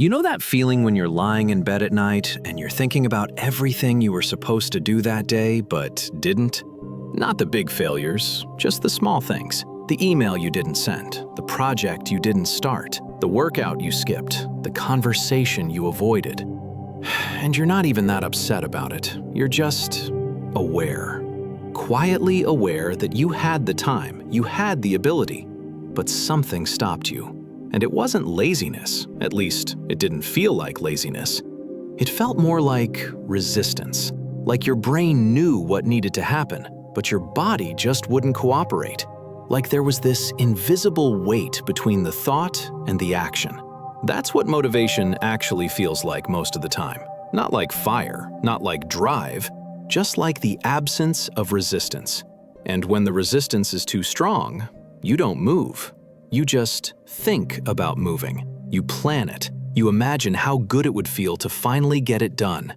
You know that feeling when you're lying in bed at night and you're thinking about everything you were supposed to do that day but didn't? Not the big failures, just the small things. The email you didn't send, the project you didn't start, the workout you skipped, the conversation you avoided. And you're not even that upset about it. You're just aware. Quietly aware that you had the time, you had the ability, but something stopped you. And it wasn't laziness, at least it didn't feel like laziness. It felt more like resistance, like your brain knew what needed to happen, but your body just wouldn't cooperate. Like there was this invisible weight between the thought and the action. That's what motivation actually feels like most of the time. Not like fire, not like drive, just like the absence of resistance. And when the resistance is too strong, you don't move. You just think about moving. You plan it. You imagine how good it would feel to finally get it done.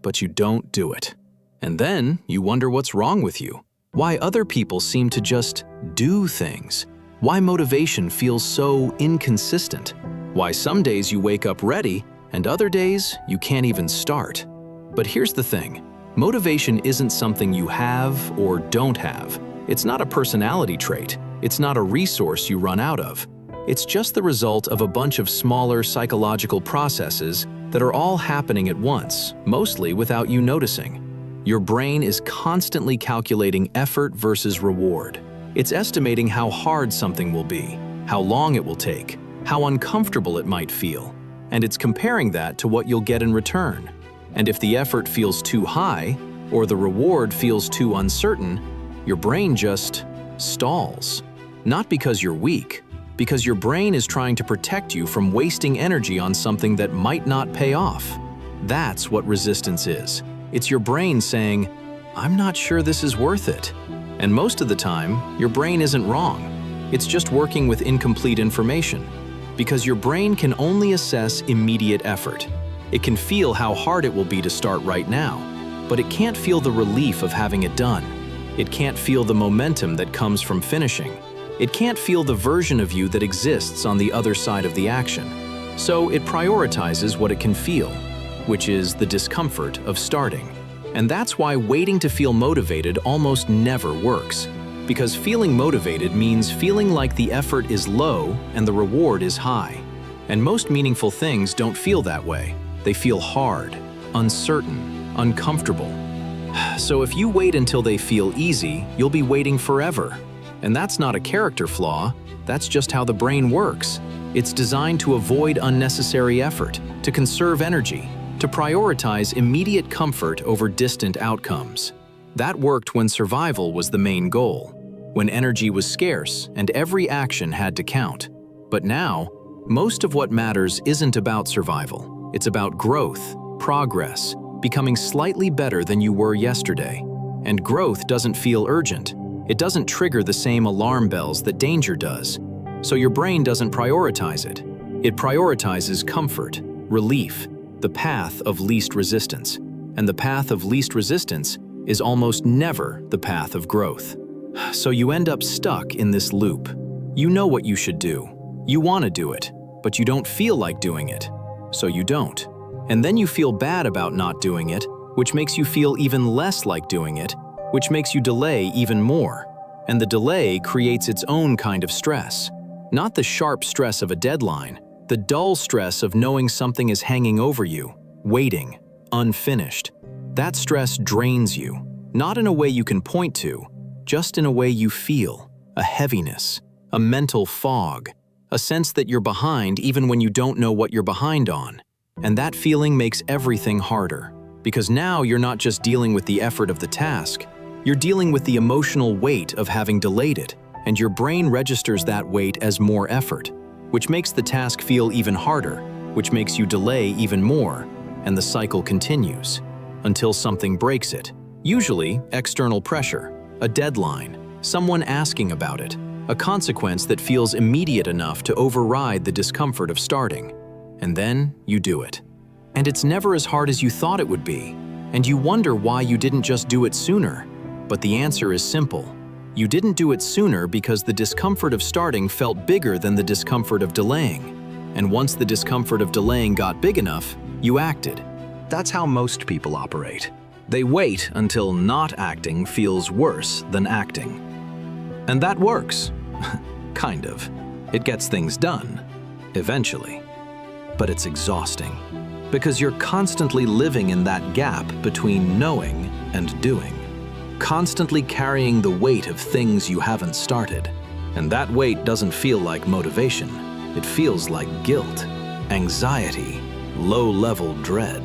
But you don't do it. And then you wonder what's wrong with you. Why other people seem to just do things. Why motivation feels so inconsistent. Why some days you wake up ready and other days you can't even start. But here's the thing. Motivation isn't something you have or don't have. It's not a personality trait. It's not a resource you run out of. It's just the result of a bunch of smaller psychological processes that are all happening at once, mostly without you noticing. Your brain is constantly calculating effort versus reward. It's estimating how hard something will be, how long it will take, how uncomfortable it might feel, and it's comparing that to what you'll get in return. And if the effort feels too high, or the reward feels too uncertain, your brain just stalls. Not because you're weak, because your brain is trying to protect you from wasting energy on something that might not pay off. That's what resistance is. It's your brain saying, I'm not sure this is worth it. And most of the time, your brain isn't wrong. It's just working with incomplete information. Because your brain can only assess immediate effort. It can feel how hard it will be to start right now, but it can't feel the relief of having it done. It can't feel the momentum that comes from finishing. It can't feel the version of you that exists on the other side of the action. So it prioritizes what it can feel, which is the discomfort of starting. And that's why waiting to feel motivated almost never works. Because feeling motivated means feeling like the effort is low and the reward is high. And most meaningful things don't feel that way. They feel hard, uncertain, uncomfortable. So if you wait until they feel easy, you'll be waiting forever. And that's not a character flaw, that's just how the brain works. It's designed to avoid unnecessary effort, to conserve energy, to prioritize immediate comfort over distant outcomes. That worked when survival was the main goal, when energy was scarce and every action had to count. But now, most of what matters isn't about survival. It's about growth, progress, becoming slightly better than you were yesterday. And growth doesn't feel urgent. It doesn't trigger the same alarm bells that danger does. So your brain doesn't prioritize it. It prioritizes comfort, relief, the path of least resistance. And the path of least resistance is almost never the path of growth. So you end up stuck in this loop. You know what you should do. You want to do it, but you don't feel like doing it. So you don't. And then you feel bad about not doing it, which makes you feel even less like doing it, which makes you delay even more. And the delay creates its own kind of stress. Not the sharp stress of a deadline, the dull stress of knowing something is hanging over you, waiting, unfinished. That stress drains you, not in a way you can point to, just in a way you feel, a heaviness, a mental fog, a sense that you're behind even when you don't know what you're behind on. And that feeling makes everything harder, because now you're not just dealing with the effort of the task, you're dealing with the emotional weight of having delayed it, and your brain registers that weight as more effort, which makes the task feel even harder, which makes you delay even more, and the cycle continues, until something breaks it. Usually, external pressure, a deadline, someone asking about it, a consequence that feels immediate enough to override the discomfort of starting. And then you do it. And it's never as hard as you thought it would be, and you wonder why you didn't just do it sooner. But the answer is simple. You didn't do it sooner because the discomfort of starting felt bigger than the discomfort of delaying. And once the discomfort of delaying got big enough, you acted. That's how most people operate. They wait until not acting feels worse than acting. And that works. Kind of. It gets things done, eventually. But it's exhausting, because you're constantly living in that gap between knowing and doing, constantly carrying the weight of things you haven't started. And that weight doesn't feel like motivation. It feels like guilt, anxiety, low-level dread.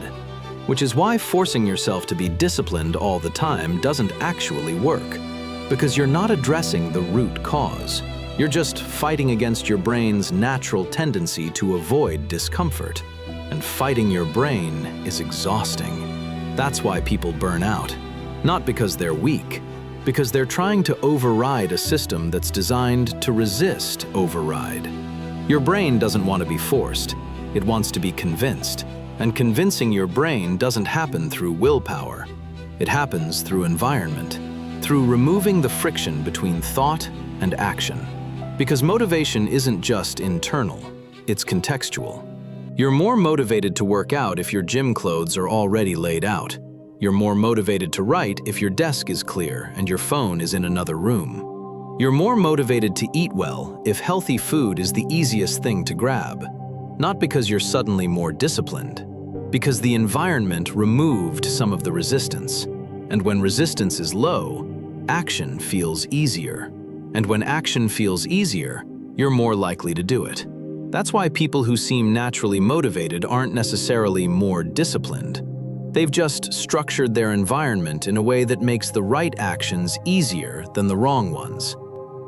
Which is why forcing yourself to be disciplined all the time doesn't actually work, because you're not addressing the root cause. You're just fighting against your brain's natural tendency to avoid discomfort. And fighting your brain is exhausting. That's why people burn out. Not because they're weak, because they're trying to override a system that's designed to resist override. Your brain doesn't want to be forced. It wants to be convinced. And convincing your brain doesn't happen through willpower. It happens through environment, through removing the friction between thought and action. Because motivation isn't just internal, it's contextual. You're more motivated to work out if your gym clothes are already laid out. You're more motivated to write if your desk is clear and your phone is in another room. You're more motivated to eat well if healthy food is the easiest thing to grab. Not because you're suddenly more disciplined, because the environment removed some of the resistance. And when resistance is low, action feels easier. And when action feels easier, you're more likely to do it. That's why people who seem naturally motivated aren't necessarily more disciplined. They've just structured their environment in a way that makes the right actions easier than the wrong ones.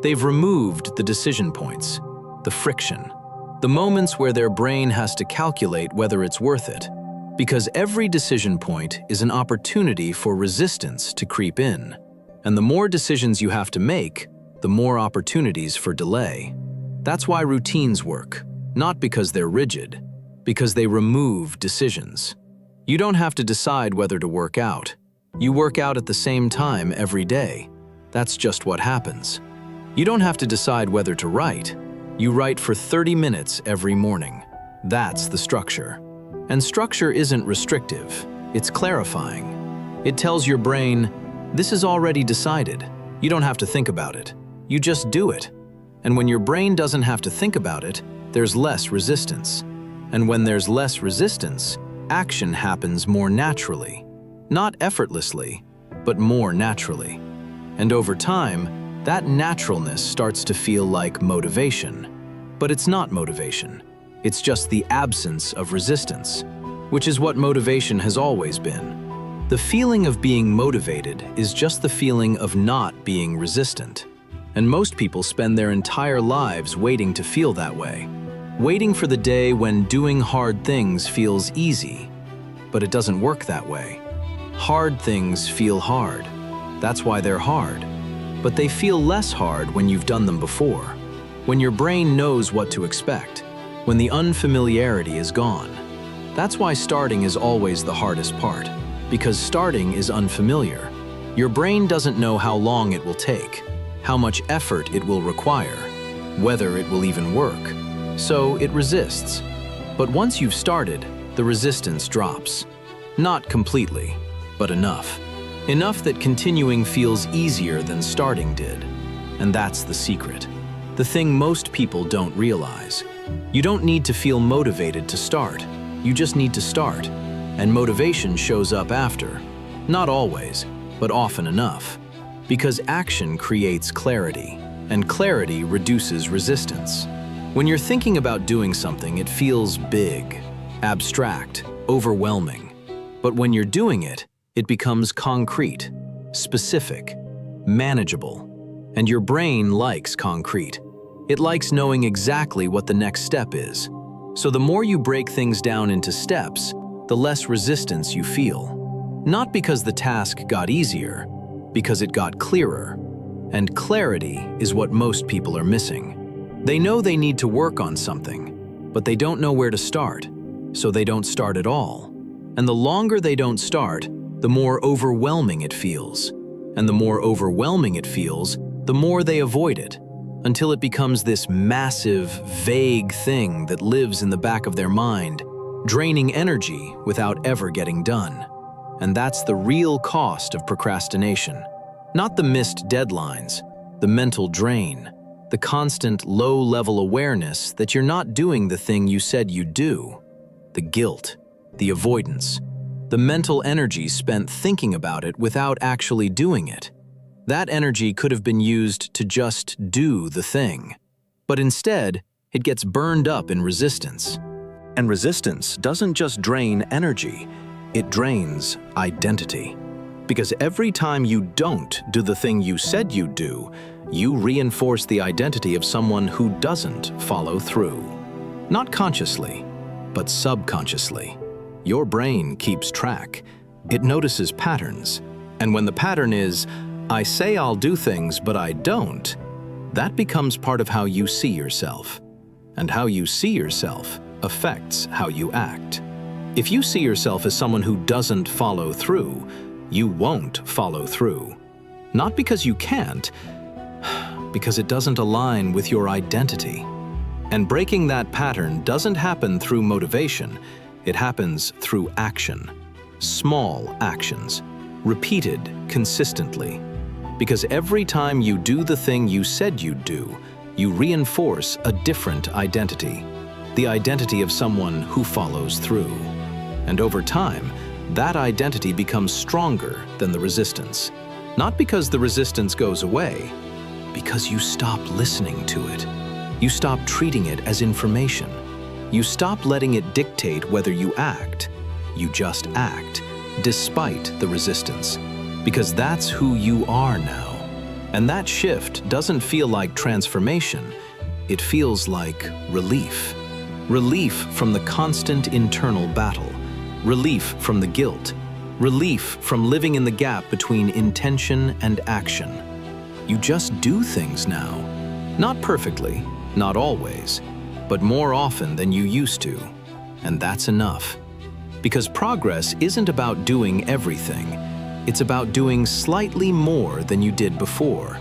They've removed the decision points, the friction, the moments where their brain has to calculate whether it's worth it. Because every decision point is an opportunity for resistance to creep in. And the more decisions you have to make, the more opportunities for delay. That's why routines work, not because they're rigid, because they remove decisions. You don't have to decide whether to work out. You work out at the same time every day. That's just what happens. You don't have to decide whether to write. You write for 30 minutes every morning. That's the structure. And structure isn't restrictive, it's clarifying. It tells your brain, this is already decided. You don't have to think about it. You just do it. And when your brain doesn't have to think about it, there's less resistance. And when there's less resistance, action happens more naturally. Not effortlessly, but more naturally. And over time, that naturalness starts to feel like motivation. But it's not motivation. It's just the absence of resistance, which is what motivation has always been. The feeling of being motivated is just the feeling of not being resistant. And most people spend their entire lives waiting to feel that way, waiting for the day when doing hard things feels easy. But it doesn't work that way. Hard things feel hard. That's why they're hard. But they feel less hard when you've done them before, when your brain knows what to expect, when the unfamiliarity is gone. That's why starting is always the hardest part, because starting is unfamiliar. Your brain doesn't know how long it will take, how much effort it will require, whether it will even work. So it resists. But once you've started, the resistance drops. Not completely, but enough. Enough that continuing feels easier than starting did. And that's the secret. The thing most people don't realize. You don't need to feel motivated to start. You just need to start. And motivation shows up after. Not always, but often enough. Because action creates clarity, and clarity reduces resistance. When you're thinking about doing something, it feels big, abstract, overwhelming. But when you're doing it, it becomes concrete, specific, manageable. And your brain likes concrete. It likes knowing exactly what the next step is. So the more you break things down into steps, the less resistance you feel. Not because the task got easier, because it got clearer. And clarity is what most people are missing. They know they need to work on something, but they don't know where to start, so they don't start at all. And the longer they don't start, the more overwhelming it feels. And the more overwhelming it feels, the more they avoid it. until it becomes this massive, vague thing that lives in the back of their mind, draining energy without ever getting done. And that's the real cost of procrastination. Not the missed deadlines, the mental drain, the constant low-level awareness that you're not doing the thing you said you'd do, the guilt, the avoidance, the mental energy spent thinking about it without actually doing it. That energy could have been used to just do the thing. But instead, it gets burned up in resistance. And resistance doesn't just drain energy, it drains identity. Because every time you don't do the thing you said you'd do, you reinforce the identity of someone who doesn't follow through. Not consciously, but subconsciously. Your brain keeps track. It notices patterns. And when the pattern is, I say I'll do things, but I don't, that becomes part of how you see yourself. And how you see yourself affects how you act. If you see yourself as someone who doesn't follow through, you won't follow through. Not because you can't, because it doesn't align with your identity. And breaking that pattern doesn't happen through motivation, it happens through action. Small actions, repeated consistently. Because every time you do the thing you said you'd do, you reinforce a different identity. The identity of someone who follows through. And over time, that identity becomes stronger than the resistance. Not because the resistance goes away, because you stop listening to it. You stop treating it as information. You stop letting it dictate whether you act. You just act, despite the resistance. Because that's who you are now. And that shift doesn't feel like transformation. It feels like relief. Relief from the constant internal battle. Relief from the guilt. Relief from living in the gap between intention and action. You just do things now. Not perfectly, not always, but more often than you used to. And that's enough. Because progress isn't about doing everything. It's about doing slightly more than you did before.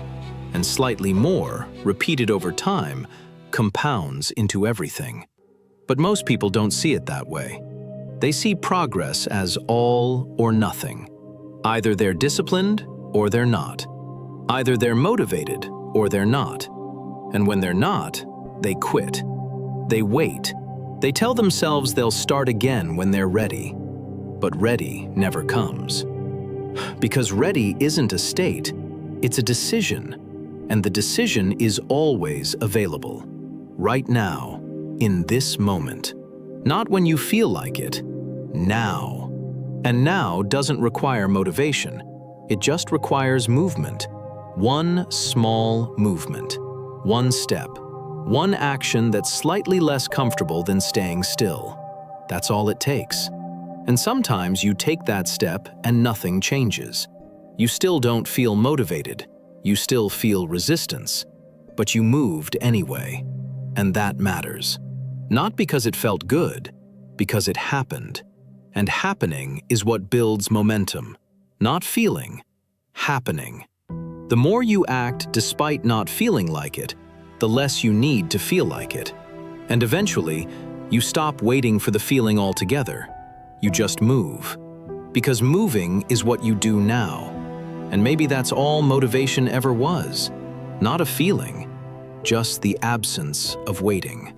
And slightly more, repeated over time, compounds into everything. But most people don't see it that way. They see progress as all or nothing. Either they're disciplined or they're not. Either they're motivated or they're not. And when they're not, they quit. They wait. They tell themselves they'll start again when they're ready. But ready never comes. Because ready isn't a state, it's a decision. And the decision is always available. Right now, in this moment. Not when you feel like it. Now. And now doesn't require motivation. It just requires movement. One small movement. One step. One action that's slightly less comfortable than staying still. That's all it takes. And sometimes you take that step and nothing changes. You still don't feel motivated. You still feel resistance. But you moved anyway. And that matters. Not because it felt good, because it happened. And happening is what builds momentum. Not feeling, happening. The more you act despite not feeling like it, the less you need to feel like it. And eventually, you stop waiting for the feeling altogether. You just move. Because moving is what you do now. And maybe that's all motivation ever was. Not a feeling, just the absence of waiting.